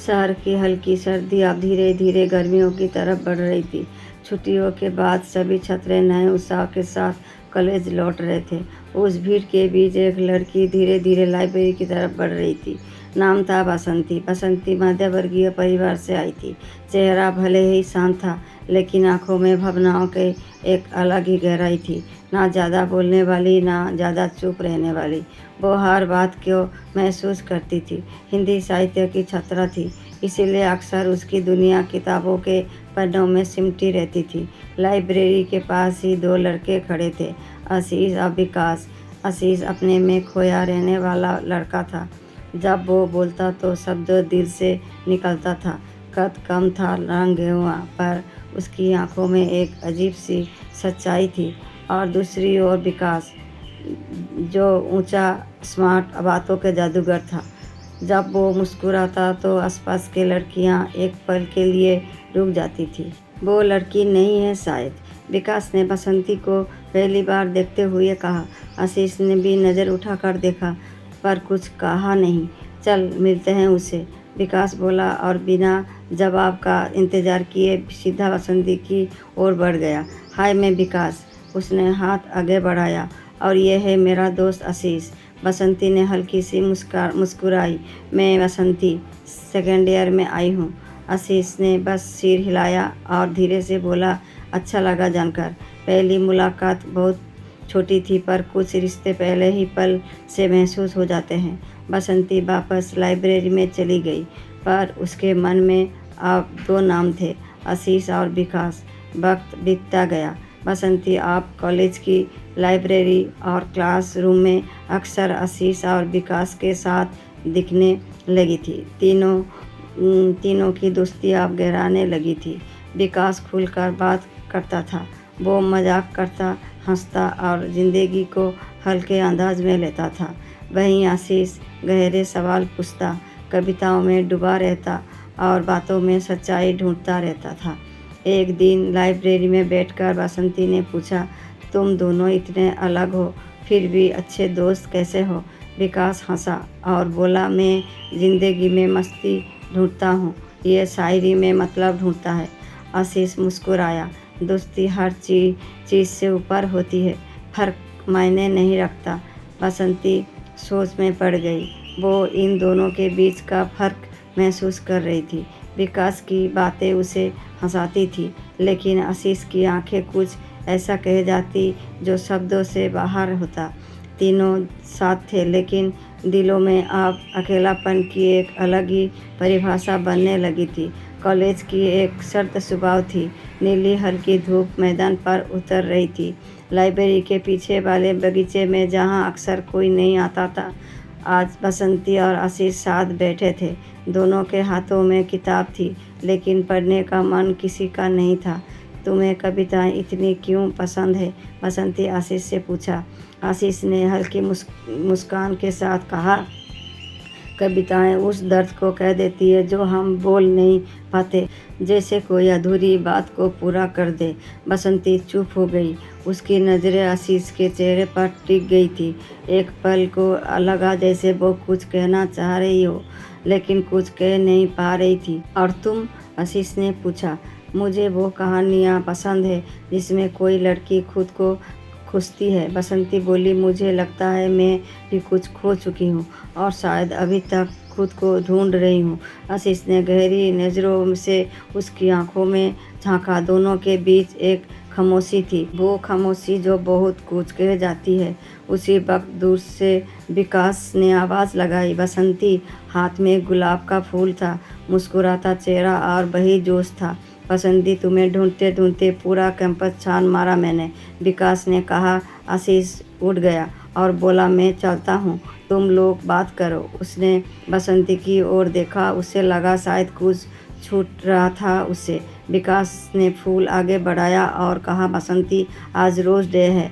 शहर की हल्की सर्दी अब धीरे धीरे गर्मियों की तरफ बढ़ रही थी। छुट्टियों के बाद सभी छात्र नए उत्साह के साथ कॉलेज लौट रहे थे। उस भीड़ के बीच एक लड़की धीरे धीरे लाइब्रेरी की तरफ बढ़ रही थी। नाम था बसंती। बसंती मध्य वर्गीय परिवार से आई थी। चेहरा भले ही शांत था, लेकिन आंखों में भावनाओं के एक अलग ही गहराई थी। ना ज़्यादा बोलने वाली, ना ज़्यादा चुप रहने वाली। वो हर बात को महसूस करती थी। हिंदी साहित्य की छात्रा थी, इसीलिए अक्सर उसकी दुनिया किताबों के पन्नों में सिमटी रहती थी। लाइब्रेरी के पास ही दो लड़के खड़े थे, आशीष और विकास। आशीष अपने में खोया रहने वाला लड़का था। जब वो बोलता तो शब्द दिल से निकलता था। कद कम था, रंग हुआ, पर उसकी आंखों में एक अजीब सी सच्चाई थी। और दूसरी ओर विकास, जो ऊंचा, स्मार्ट, बातों के जादूगर था। जब वो मुस्कुराता तो आसपास के लड़कियां एक पल के लिए रुक जाती थी। वो लड़की नहीं है शायद, विकास ने बसंती को पहली बार देखते हुए कहा। आशीष ने भी नज़र उठाकर देखा, पर कुछ कहा नहीं। चल मिलते हैं उसे, विकास बोला और बिना जवाब का इंतज़ार किए सीधा बसंती की ओर बढ़ गया। हाय, मैं विकास, उसने हाथ आगे बढ़ाया, और ये है मेरा दोस्त आशीष। बसंती ने हल्की सी मुस्कुराई। मैं बसंती, सेकेंड ईयर में आई हूँ। आशीष ने बस सिर हिलाया और धीरे से बोला, अच्छा लगा जानकर। पहली मुलाकात बहुत छोटी थी, पर कुछ रिश्ते पहले ही पल से महसूस हो जाते हैं। बसंती वापस लाइब्रेरी में चली गई, पर उसके मन में अब दो नाम थे, आशीष और विकास। वक्त बीतता गया। बसंती आप कॉलेज की लाइब्रेरी और क्लासरूम में अक्सर आशीष और विकास के साथ दिखने लगी थी। तीनों की दोस्ती अब गहराने लगी थी। विकास खुलकर बात करता था। वो मजाक करता, हंसता और ज़िंदगी को हल्के अंदाज में लेता था। वहीं आशीष गहरे सवाल पूछता, कविताओं में डूबा रहता और बातों में सच्चाई ढूंढता रहता था। एक दिन लाइब्रेरी में बैठकर बसंती ने पूछा, तुम दोनों इतने अलग हो, फिर भी अच्छे दोस्त कैसे हो? विकास हंसा और बोला, मैं ज़िंदगी में मस्ती ढूंढता हूँ, ये शायरी में मतलब ढूंढता है। आशीष मुस्कुराया, दोस्ती हर चीज़ से ऊपर होती है, फर्क मायने नहीं रखता। बसंती सोच में पड़ गई। वो इन दोनों के बीच का फ़र्क महसूस कर रही थी। विकास की बातें उसे हंसाती थी, लेकिन आशीष की आंखें कुछ ऐसा कह जाती जो शब्दों से बाहर होता। तीनों साथ थे, लेकिन दिलों में अब अकेलापन की एक अलग ही परिभाषा बनने लगी थी। कॉलेज की एक सर्द सुबह थी। नीली हल्की धूप मैदान पर उतर रही थी। लाइब्रेरी के पीछे वाले बगीचे में, जहाँ अक्सर कोई नहीं आता था, आज बसंती और आशीष साथ बैठे थे। दोनों के हाथों में किताब थी, लेकिन पढ़ने का मन किसी का नहीं था। तुम्हें कविताएं इतनी क्यों पसंद है? बसंती आशीष से पूछा। आशीष ने हल्की मुस्कान के साथ कहा, कविताएं उस दर्द को कह देती है जो हम बोल नहीं पाते, जैसे कोई अधूरी बात को पूरा कर दे। बसंती चुप हो गई। उसकी नज़रें आशीष के चेहरे पर टिक गई थी। एक पल को लगा जैसे वो कुछ कहना चाह रही हो, लेकिन कुछ कह नहीं पा रही थी। और तुम? आशीष ने पूछा। मुझे वो कहानियाँ पसंद है जिसमें कोई लड़की खुद को खोजती है, बसंती बोली। मुझे लगता है मैं भी कुछ खो चुकी हूँ और शायद अभी तक खुद को ढूंढ रही हूँ। आशीष ने गहरी नज़रों से उसकी आंखों में झांका। दोनों के बीच एक खामोशी थी, वो खामोशी जो बहुत कुछ कह जाती है। उसी वक्त दूर से विकास ने आवाज़ लगाई, बसंती। हाथ में गुलाब का फूल था, मुस्कुराता चेहरा और वही जोश था। बसंती, तुम्हें ढूंढते ढूंढते पूरा कैंपस छान मारा मैंने, विकास ने कहा। आशीष उठ गया और बोला, मैं चलता हूँ, तुम लोग बात करो। उसने बसंती की ओर देखा। उसे लगा शायद कुछ छूट रहा था उससे। विकास ने फूल आगे बढ़ाया और कहा, बसंती, आज रोज़ डे है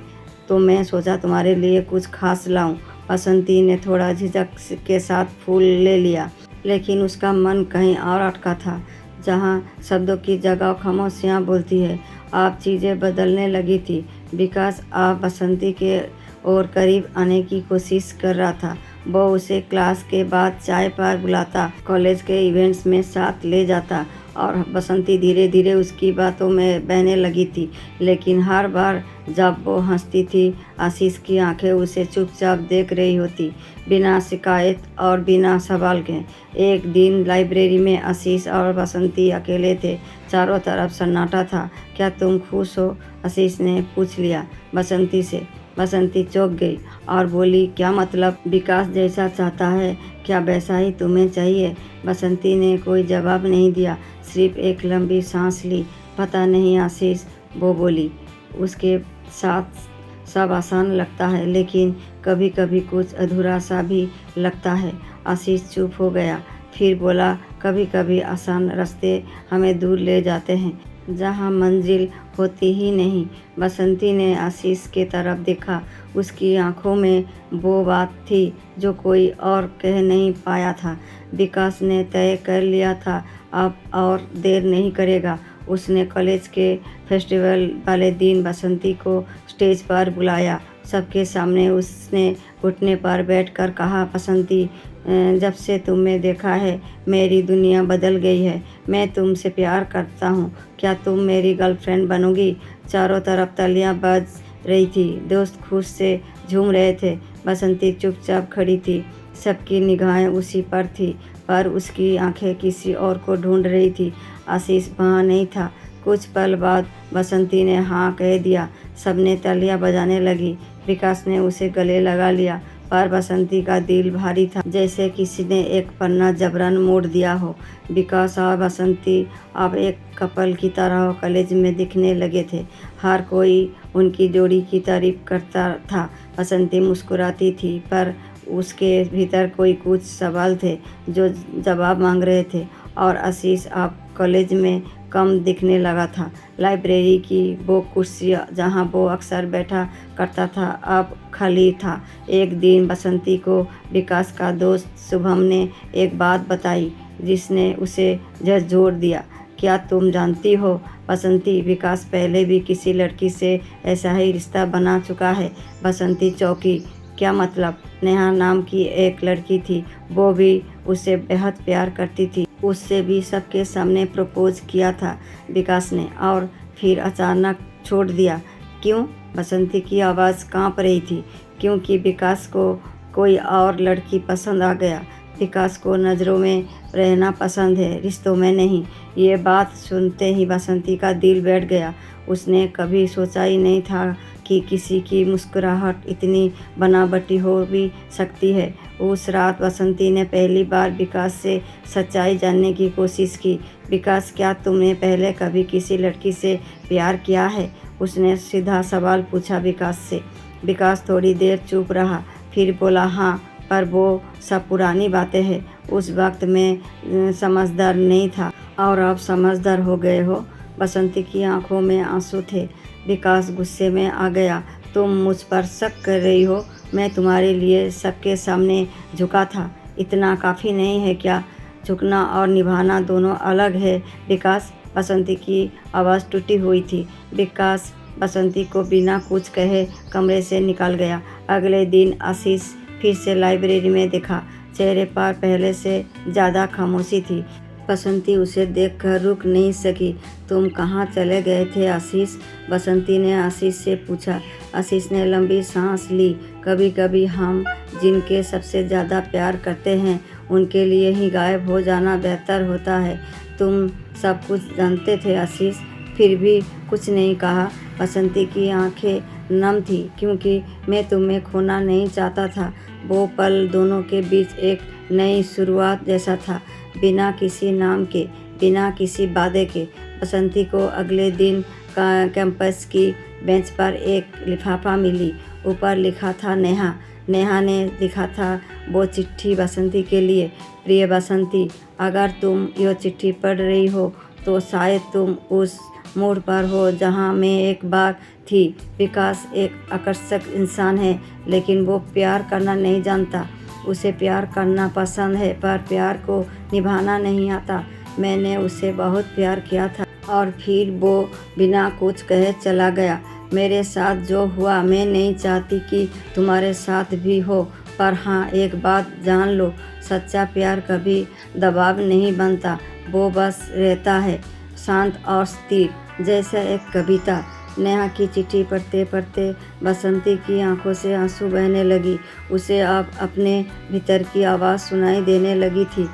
तो मैं सोचा तुम्हारे लिए कुछ खास लाऊं। बसंती ने थोड़ा झिझक के साथ फूल ले लिया, लेकिन उसका मन कहीं और अटका था, जहाँ शब्दों की जगह खामोशियाँ बोलती है। अब चीज़ें बदलने लगी थी। विकास अब बसंती के और करीब आने की कोशिश कर रहा था। वो उसे क्लास के बाद चाय पर बुलाता, कॉलेज के इवेंट्स में साथ ले जाता और बसंती धीरे धीरे उसकी बातों में बहने लगी थी। लेकिन हर बार जब वो हंसती थी, आशीष की आंखें उसे चुपचाप देख रही होती, बिना शिकायत और बिना सवाल के। एक दिन लाइब्रेरी में आशीष और बसंती अकेले थे। चारों तरफ सन्नाटा था। क्या तुम खुश हो? आशीष ने पूछ लिया बसंती से। बसंती चौंक गई और बोली, क्या मतलब? विकास जैसा चाहता है क्या वैसा ही तुम्हें चाहिए? बसंती ने कोई जवाब नहीं दिया, सिर्फ एक लंबी सांस ली। पता नहीं आशीष, वो बोली, उसके साथ सब आसान लगता है लेकिन कभी कभी कुछ अधूरा सा भी लगता है। आशीष चुप हो गया, फिर बोला, कभी कभी आसान रास्ते हमें दूर ले जाते हैं जहाँ मंजिल होती ही नहीं। बसंती ने आशीष के तरफ देखा। उसकी आंखों में वो बात थी जो कोई और कह नहीं पाया था। विकास ने तय कर लिया था, अब और देर नहीं करेगा। उसने कॉलेज के फेस्टिवल वाले दिन बसंती को स्टेज पर बुलाया। सबके सामने उसने घुटने पर बैठकर कहा, बसंती, जब से तुम्हें देखा है मेरी दुनिया बदल गई है। मैं तुमसे प्यार करता हूँ। क्या तुम मेरी गर्लफ्रेंड बनोगी? चारों तरफ तालियां बज रही थी। दोस्त खुश से झूम रहे थे। बसंती चुपचाप खड़ी थी। सबकी निगाहें उसी पर थी, पर उसकी आंखें किसी और को ढूंढ रही थी। आशीष वहाँ नहीं था। कुछ पल बाद बसंती ने हाँ कह दिया। सबने तालियां बजाने लगी। विकास ने उसे गले लगा लिया, पर बसंती का दिल भारी था, जैसे किसी ने एक पन्ना जबरन मोड़ दिया हो। विकास और बसंती अब एक कपल की तरह कॉलेज में दिखने लगे थे। हर कोई उनकी जोड़ी की तारीफ करता था। बसंती मुस्कुराती थी, पर उसके भीतर कोई कुछ सवाल थे जो जवाब मांग रहे थे। और आशीष अब कॉलेज में कम दिखने लगा था। लाइब्रेरी की वो कुर्सी जहाँ वो अक्सर बैठा करता था, अब खाली था। एक दिन बसंती को विकास का दोस्त शुभम ने एक बात बताई जिसने उसे झकझोर दिया। क्या तुम जानती हो बसंती, विकास पहले भी किसी लड़की से ऐसा ही रिश्ता बना चुका है। बसंती चौंकी। क्या मतलब? नेहा नाम की एक लड़की थी, वो भी उससे बेहद प्यार करती थी। उससे भी सबके सामने प्रपोज किया था विकास ने, और फिर अचानक छोड़ दिया। क्यों? बसंती की आवाज़ कांप रही थी। क्योंकि विकास को कोई और लड़की पसंद आ गया। विकास को नज़रों में रहना पसंद है, रिश्तों में नहीं। ये बात सुनते ही बसंती का दिल बैठ गया। उसने कभी सोचा ही नहीं था कि किसी की मुस्कुराहट इतनी बनावटी हो भी सकती है। उस रात बसंती ने पहली बार विकास से सच्चाई जानने की कोशिश की। विकास, क्या तुमने पहले कभी किसी लड़की से प्यार किया है? उसने सीधा सवाल पूछा विकास से। विकास थोड़ी देर चुप रहा, फिर बोला, हाँ, पर वो सब पुरानी बातें हैं। उस वक्त मैं समझदार नहीं था, और अब समझदार हो गए हो। बसंती की आंखों में आंसू थे। विकास गुस्से में आ गया। तुम मुझ पर शक कर रही हो? मैं तुम्हारे लिए सबके सामने झुका था। इतना काफ़ी नहीं है क्या? झुकना और निभाना दोनों अलग है विकास। बसंती की आवाज़ टूटी हुई थी। विकास बसंती को बिना कुछ कहे कमरे से निकल गया। अगले दिन आशीष फिर से लाइब्रेरी में देखा। चेहरे पर पहले से ज़्यादा खामोशी थी। बसंती उसे देखकर रुक नहीं सकी। तुम कहाँ चले गए थे आशीष? बसंती ने आशीष से पूछा। आशीष ने लंबी सांस ली। कभी कभी हम जिनके सबसे ज़्यादा प्यार करते हैं उनके लिए ही गायब हो जाना बेहतर होता है। तुम सब कुछ जानते थे आशीष, फिर भी कुछ नहीं कहा। बसंती की आंखें नम थी, क्योंकि मैं तुम्हें खोना नहीं चाहता था। वो पल दोनों के बीच एक नई शुरुआत जैसा था, बिना किसी नाम के, बिना किसी वादे के। बसंती को अगले दिन कैंपस की बेंच पर एक लिफाफा मिली। ऊपर लिखा था नेहा। नेहा ने लिखा था वो चिट्ठी बसंती के लिए। प्रिय बसंती, अगर तुम यह चिट्ठी पढ़ रही हो तो शायद तुम उस मोड़ पर हो जहां मैं एक बार थी। विकास एक आकर्षक इंसान है, लेकिन वो प्यार करना नहीं जानता। उसे प्यार करना पसंद है, पर प्यार को निभाना नहीं आता। मैंने उसे बहुत प्यार किया था, और फिर वो बिना कुछ कहे चला गया। मेरे साथ जो हुआ मैं नहीं चाहती कि तुम्हारे साथ भी हो। पर हाँ, एक बात जान लो, सच्चा प्यार कभी दबाव नहीं बनता, वो बस रहता है शांत और स्थिर, जैसे एक कविता। नेहा की चिट्ठी पढ़ते पढ़ते बसंती की आंखों से आंसू बहने लगी। उसे अब अपने भीतर की आवाज़ सुनाई देने लगी थी।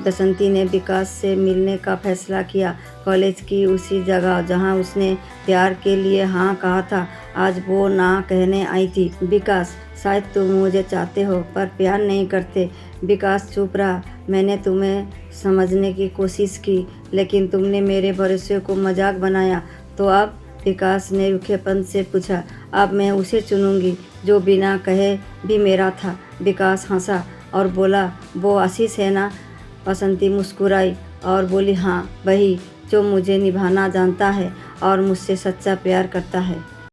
बसंती ने विकास से मिलने का फैसला किया। कॉलेज की उसी जगह जहां उसने प्यार के लिए हाँ कहा था, आज वो ना कहने आई थी। विकास, शायद तुम मुझे चाहते हो पर प्यार नहीं करते। विकास चुप रहा। मैंने तुम्हें समझने की कोशिश की, लेकिन तुमने मेरे भरोसे को मजाक बनाया। तो अब? विकास ने रूखेपन से पूछा। अब मैं उसे चुनूंगी जो बिना कहे भी मेरा था। विकास हंसा और बोला, वो आशीष है ना? बसंती मुस्कुराई और बोली, हाँ वही, जो मुझे निभाना जानता है और मुझसे सच्चा प्यार करता है।